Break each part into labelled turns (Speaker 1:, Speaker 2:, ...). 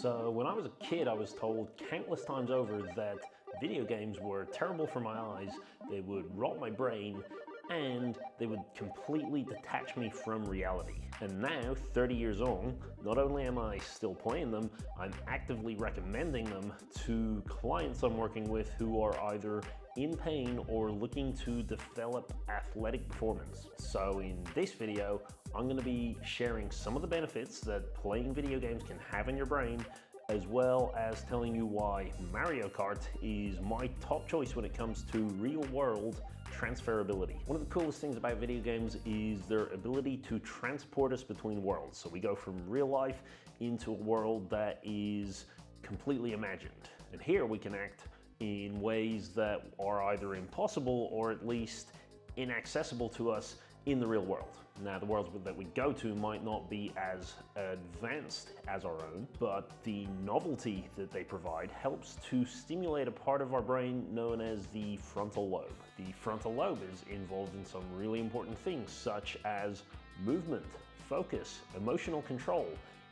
Speaker 1: So when I was a kid, I was told countless times over that video games were terrible for my eyes, they would rot my brain, and they would completely detach me from reality. And now, 30 years on, not only am I still playing them, I'm actively recommending them to clients I'm working with who are either in pain or looking to develop athletic performance. So in this video, I'm going to be sharing some of the benefits that playing video games can have in your brain, as well as telling you why Mario Kart is my top choice when it comes to real-world transferability. One of the coolest things about video games is their ability to transport us between worlds. So we go from real life into a world that is completely imagined. And here we can act in ways that are either impossible or at least inaccessible to us in the real world. Now, the worlds that we go to might not be as advanced as our own, but the novelty that they provide helps to stimulate a part of our brain known as the frontal lobe. The frontal lobe is involved in some really important things such as movement, focus, emotional control,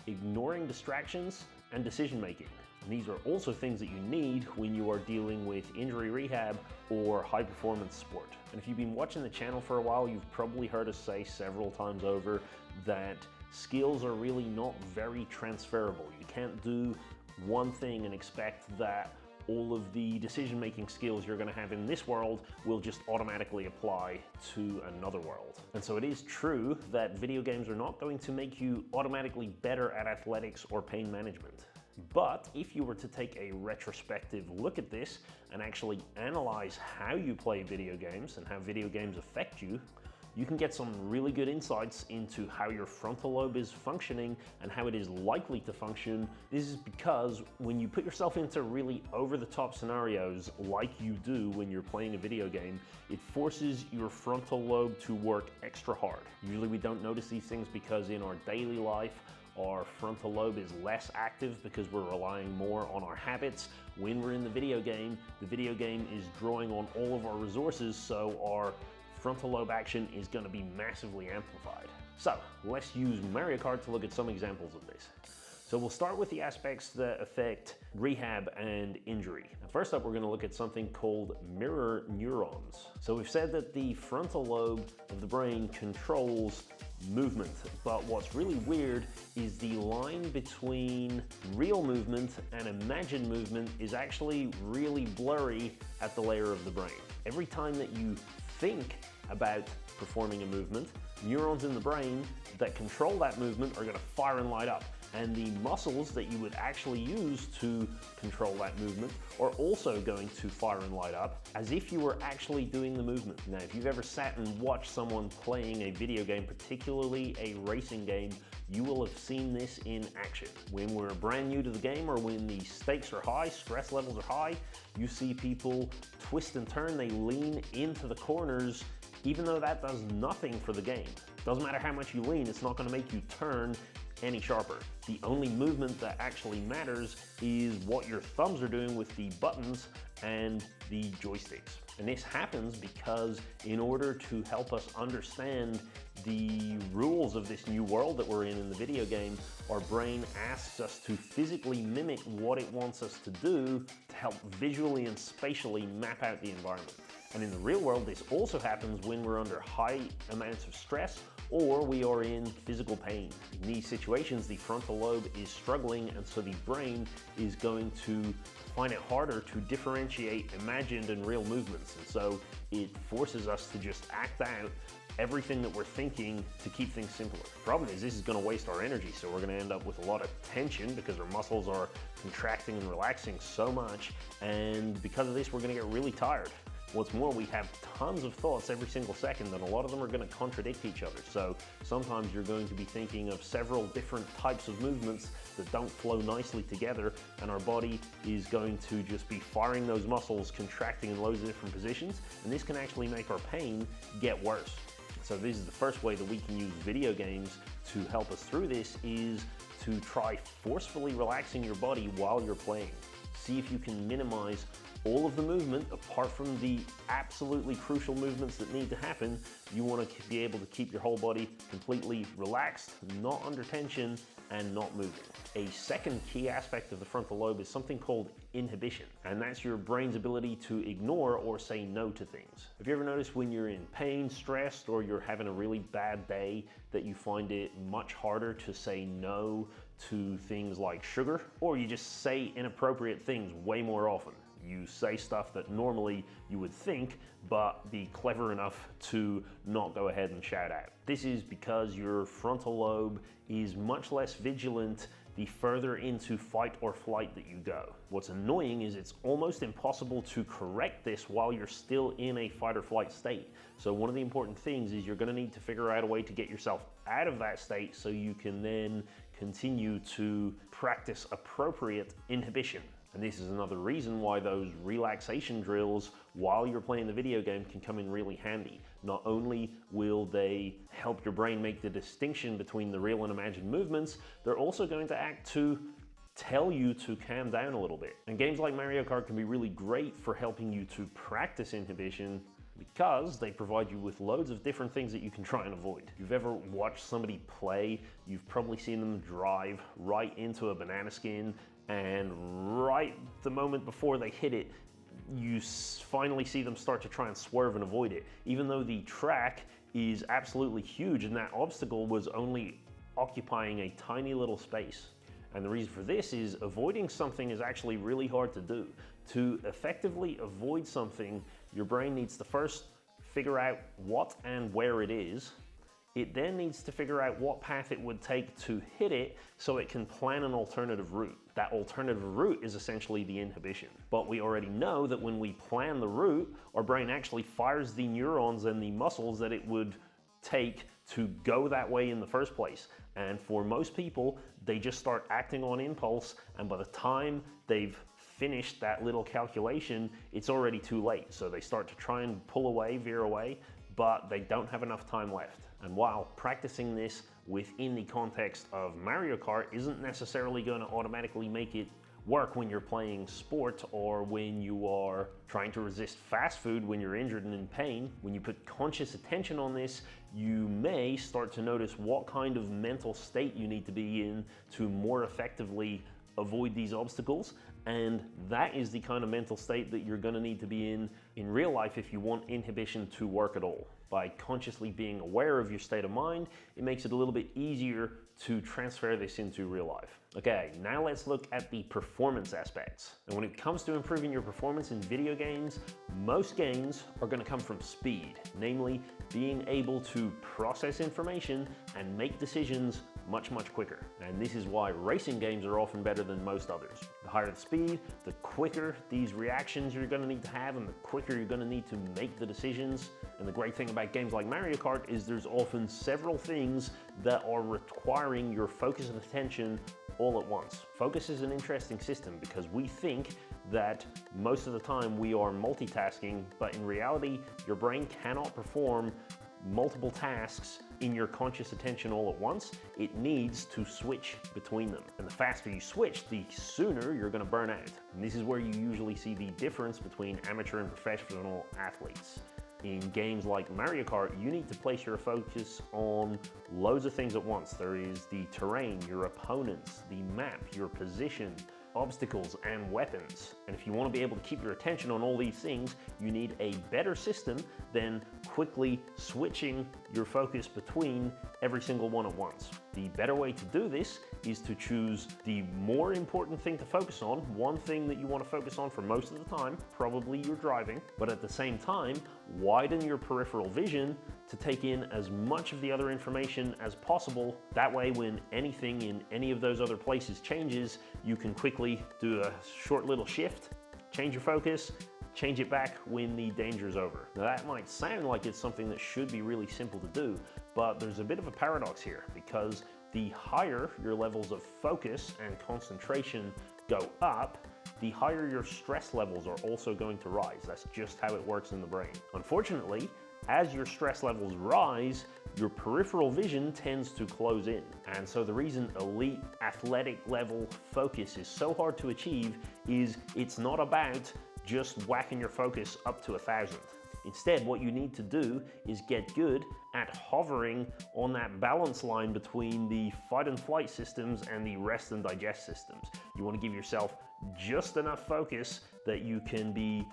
Speaker 1: ignoring distractions, and decision making. And these are also things that you need when you are dealing with injury rehab or high performance sport. And if you've been watching the channel for a while, you've probably heard us say several times over that skills are really not very transferable. You can't do one thing and expect that all of the decision-making skills you're going to have in this world will just automatically apply to another world. And so it is true that video games are not going to make you automatically better at athletics or pain management. But if you were to take a retrospective look at this and actually analyze how you play video games and how video games affect you, you can get some really good insights into how your frontal lobe is functioning and how it is likely to function. This is because when you put yourself into really over-the-top scenarios like you do when you're playing a video game, it forces your frontal lobe to work extra hard. Usually we don't notice these things because in our daily life, our frontal lobe is less active because we're relying more on our habits. When we're in the video game is drawing on all of our resources, so our frontal lobe action is going to be massively amplified. So let's use Mario Kart to look at some examples of this. So we'll start with the aspects that affect rehab and injury. Now, first up, we're going to look at something called mirror neurons. So we've said that the frontal lobe of the brain controls movement, but what's really weird is the line between real movement and imagined movement is actually really blurry at the layer of the brain. Every time that you think about performing a movement, neurons in the brain that control that movement are going to fire and light up. And the muscles that you would actually use to control that movement are also going to fire and light up as if you were actually doing the movement. Now, if you've ever sat and watched someone playing a video game, particularly a racing game, you will have seen this in action. When we're brand new to the game or when the stakes are high, stress levels are high, you see people twist and turn, they lean into the corners, even though that does nothing for the game. Doesn't matter how much you lean, it's not going to make you turn any sharper. The only movement that actually matters is what your thumbs are doing with the buttons and the joysticks. And this happens because in order to help us understand the rules of this new world that we're in the video game, our brain asks us to physically mimic what it wants us to do to help visually and spatially map out the environment. And in the real world, this also happens when we're under high amounts of stress or we are in physical pain. In these situations, the frontal lobe is struggling, and so the brain is going to find it harder to differentiate imagined and real movements. And so it forces us to just act out everything that we're thinking to keep things simpler. The problem is this is going to waste our energy, so we're going to end up with a lot of tension because our muscles are contracting and relaxing so much, and because of this, we're going to get really tired. What's more, we have tons of thoughts every single second, and a lot of them are going to contradict each other. So sometimes you're going to be thinking of several different types of movements that don't flow nicely together, and our body is going to just be firing those muscles, contracting in loads of different positions, and this can actually make our pain get worse. So this is the first way that we can use video games to help us through this, is to try forcefully relaxing your body while you're playing. See if you can minimize all of the movement apart from the absolutely crucial movements that need to happen. You want to be able to keep your whole body completely relaxed, not under tension, and not moving. A second key aspect of the frontal lobe is something called inhibition, and that's your brain's ability to ignore or say no to things. Have you ever noticed when you're in pain, stressed, or you're having a really bad day that you find it much harder to say no to things like sugar, or you just say inappropriate things way more often? You say stuff that normally you would think, but be clever enough to not go ahead and shout out. This is because your frontal lobe is much less vigilant the further into fight or flight that you go. What's annoying is it's almost impossible to correct this while you're still in a fight or flight state. So one of the important things is you're gonna need to figure out a way to get yourself out of that state so you can then continue to practice appropriate inhibition. And this is another reason why those relaxation drills while you're playing the video game can come in really handy. Not only will they help your brain make the distinction between the real and imagined movements, they're also going to act to tell you to calm down a little bit. And games like Mario Kart can be really great for helping you to practice inhibition because they provide you with loads of different things that you can try and avoid. If you've ever watched somebody play, you've probably seen them drive right into a banana skin, and right the moment before they hit it, you finally see them start to try and swerve and avoid it, even though the track is absolutely huge and that obstacle was only occupying a tiny little space. And the reason for this is avoiding something is actually really hard to do. To effectively avoid something, your brain needs to first figure out what and where it is. It then needs to figure out what path it would take to hit it so it can plan an alternative route. That alternative route is essentially the inhibition. But we already know that when we plan the route, our brain actually fires the neurons and the muscles that it would take to go that way in the first place. And for most people, they just start acting on impulse, and by the time they've finished that little calculation, it's already too late. So they start to try and pull away, veer away, but they don't have enough time left. And while practicing this within the context of Mario Kart isn't necessarily going to automatically make it work when you're playing sport or when you are trying to resist fast food when you're injured and in pain, when you put conscious attention on this, you may start to notice what kind of mental state you need to be in to more effectively avoid these obstacles. And that is the kind of mental state that you're going to need to be in real life if you want inhibition to work at all. By consciously being aware of your state of mind, it makes it a little bit easier to transfer this into real life. Okay, now let's look at the performance aspects. And when it comes to improving your performance in video games, most gains are going to come from speed, namely being able to process information and make decisions much quicker. And this is why racing games are often better than most others. The higher the speed, the quicker these reactions you're going to need to have, and the quicker you're going to need to make the decisions. And the great thing about games like Mario Kart is there's often several things that are requiring your focus and attention all at once. Focus is an interesting system because we think that most of the time we are multitasking, but in reality, your brain cannot perform multiple tasks in your conscious attention all at once. It needs to switch between them. And the faster you switch, the sooner you're going to burn out. And this is where you usually see the difference between amateur and professional athletes. In games like Mario Kart, you need to place your focus on loads of things at once. There is the terrain, your opponents, the map, your position, obstacles, and weapons. And if you want to be able to keep your attention on all these things, you need a better system than quickly switching your focus between every single one at once. The better way to do this is to choose the more important thing to focus on, one thing that you want to focus on for most of the time, probably your driving, but at the same time, widen your peripheral vision to take in as much of the other information as possible. That way, when anything in any of those other places changes, you can quickly do a short little shift, change your focus, change it back when the danger's over. Now that might sound like it's something that should be really simple to do, but there's a bit of a paradox here because the higher your levels of focus and concentration go up, the higher your stress levels are also going to rise. That's just how it works in the brain. Unfortunately, as your stress levels rise, your peripheral vision tends to close in. And so the reason elite athletic level focus is so hard to achieve is it's not about just whacking your focus up to 1,000. Instead, what you need to do is get good at hovering on that balance line between the fight and flight systems and the rest and digest systems. You want to give yourself just enough focus that you can be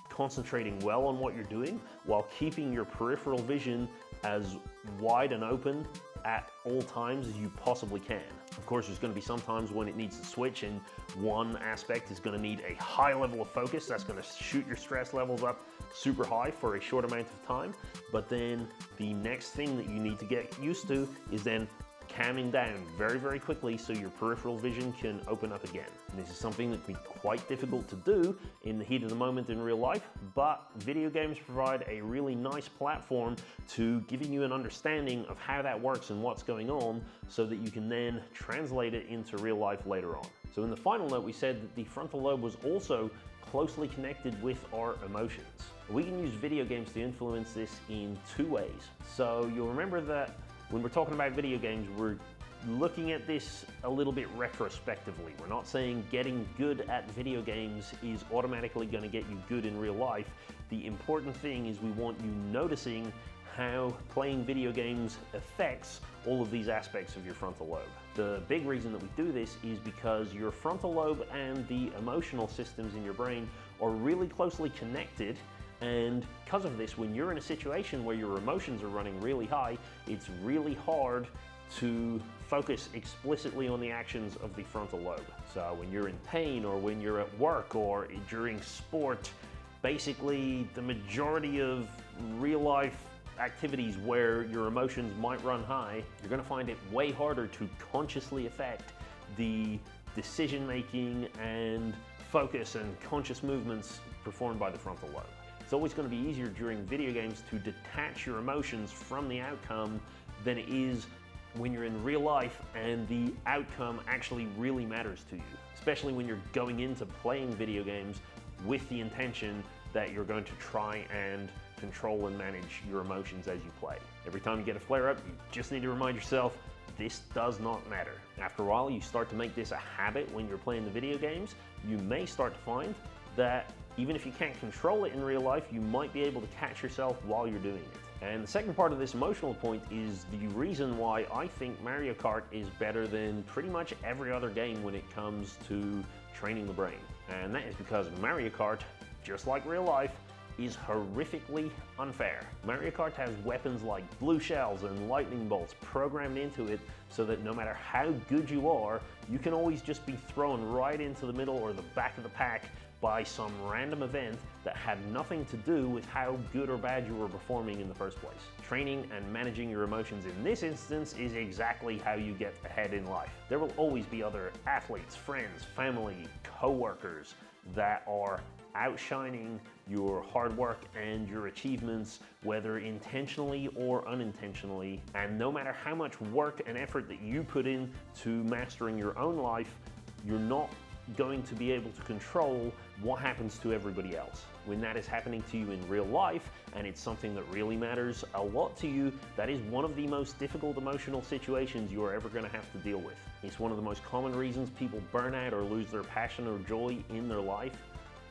Speaker 1: concentrating well on what you're doing while keeping your peripheral vision as wide and open at all times as you possibly can. Of course, there's going to be some times when it needs to switch, and one aspect is going to need a high level of focus. That's going to shoot your stress levels up super high for a short amount of time. But then the next thing that you need to get used to is then calming down very, very quickly so your peripheral vision can open up again. And this is something that can be quite difficult to do in the heat of the moment in real life, but video games provide a really nice platform to giving you an understanding of how that works and what's going on so that you can then translate it into real life later on. So in the final note, we said that the frontal lobe was also closely connected with our emotions. We can use video games to influence this in two ways. So you'll remember that when we're talking about video games, we're looking at this a little bit retrospectively. We're not saying getting good at video games is automatically going to get you good in real life. The important thing is we want you noticing how playing video games affects all of these aspects of your frontal lobe. The big reason that we do this is because your frontal lobe and the emotional systems in your brain are really closely connected. And because of this, when you're in a situation where your emotions are running really high, it's really hard to focus explicitly on the actions of the frontal lobe. So when you're in pain, or when you're at work, or during sport, basically the majority of real life activities where your emotions might run high, you're going to find it way harder to consciously affect the decision making and focus and conscious movements performed by the frontal lobe. It's always going to be easier during video games to detach your emotions from the outcome than it is when you're in real life and the outcome actually really matters to you, especially when you're going into playing video games with the intention that you're going to try and control and manage your emotions as you play. Every time you get a flare-up, you just need to remind yourself, this does not matter. After a while, you start to make this a habit when you're playing the video games. You may start to find that even if you can't control it in real life, you might be able to catch yourself while you're doing it. And the second part of this emotional point is the reason why I think Mario Kart is better than pretty much every other game when it comes to training the brain. And that is because Mario Kart, just like real life, is horrifically unfair. Mario Kart has weapons like blue shells and lightning bolts programmed into it so that no matter how good you are, you can always just be thrown right into the middle or the back of the pack by some random event that had nothing to do with how good or bad you were performing in the first place. Training and managing your emotions in this instance is exactly how you get ahead in life. There will always be other athletes, friends, family, co-workers that are outshining your hard work and your achievements, whether intentionally or unintentionally. And no matter how much work and effort that you put in to mastering your own life, you're not going to be able to control what happens to everybody else. When that is happening to you in real life, and it's something that really matters a lot to you, that is one of the most difficult emotional situations you are ever going to have to deal with. It's one of the most common reasons people burn out or lose their passion or joy in their life,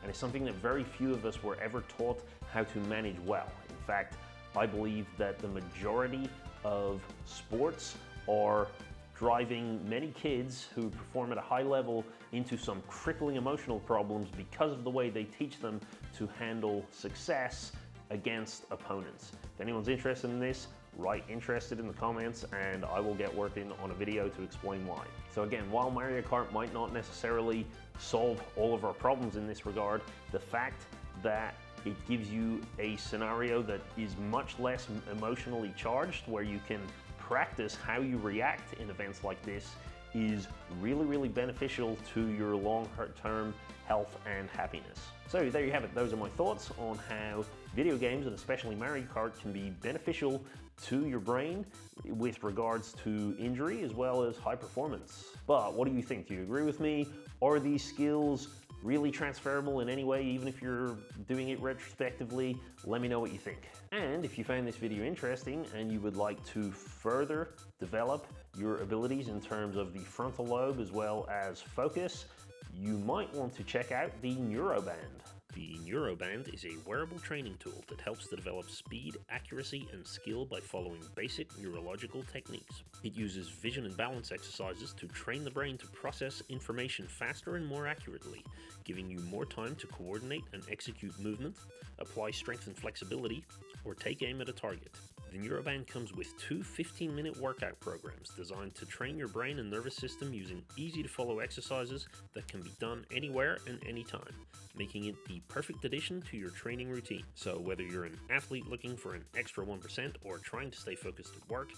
Speaker 1: and it's something that very few of us were ever taught how to manage well. In fact, I believe that the majority of sports are driving many kids who perform at a high level into some crippling emotional problems because of the way they teach them to handle success against opponents. If anyone's interested in this, write interested in the comments and I will get working on a video to explain why. So again, while Mario Kart might not necessarily solve all of our problems in this regard, the fact that it gives you a scenario that is much less emotionally charged, where you can practice how you react in events like this, is really, really beneficial to your long-term health and happiness. So there you have it. Those are my thoughts on how video games, and especially Mario Kart, can be beneficial to your brain with regards to injury as well as high performance. But what do you think? Do you agree with me? Are these skills really transferable in any way, even if you're doing it retrospectively, let me know what you think. And if you found this video interesting and you would like to further develop your abilities in terms of the frontal lobe as well as focus, you might want to check out the Neuro Band. The Neuro Band is a wearable training tool that helps to develop speed, accuracy, and skill by following basic neurological techniques. It uses vision and balance exercises to train the brain to process information faster and more accurately, giving you more time to coordinate and execute movement, apply strength and flexibility, or take aim at a target. The NeuroBand comes with two 15-minute workout programs designed to train your brain and nervous system using easy-to-follow exercises that can be done anywhere and anytime, making it the perfect addition to your training routine. So whether you're an athlete looking for an extra 1% or trying to stay focused at work,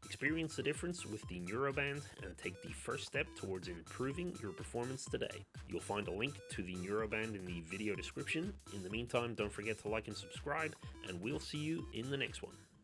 Speaker 1: experience the difference with the NeuroBand and take the first step towards improving your performance today. You'll find a link to the NeuroBand in the video description. In the meantime, don't forget to like and subscribe, and we'll see you in the next one.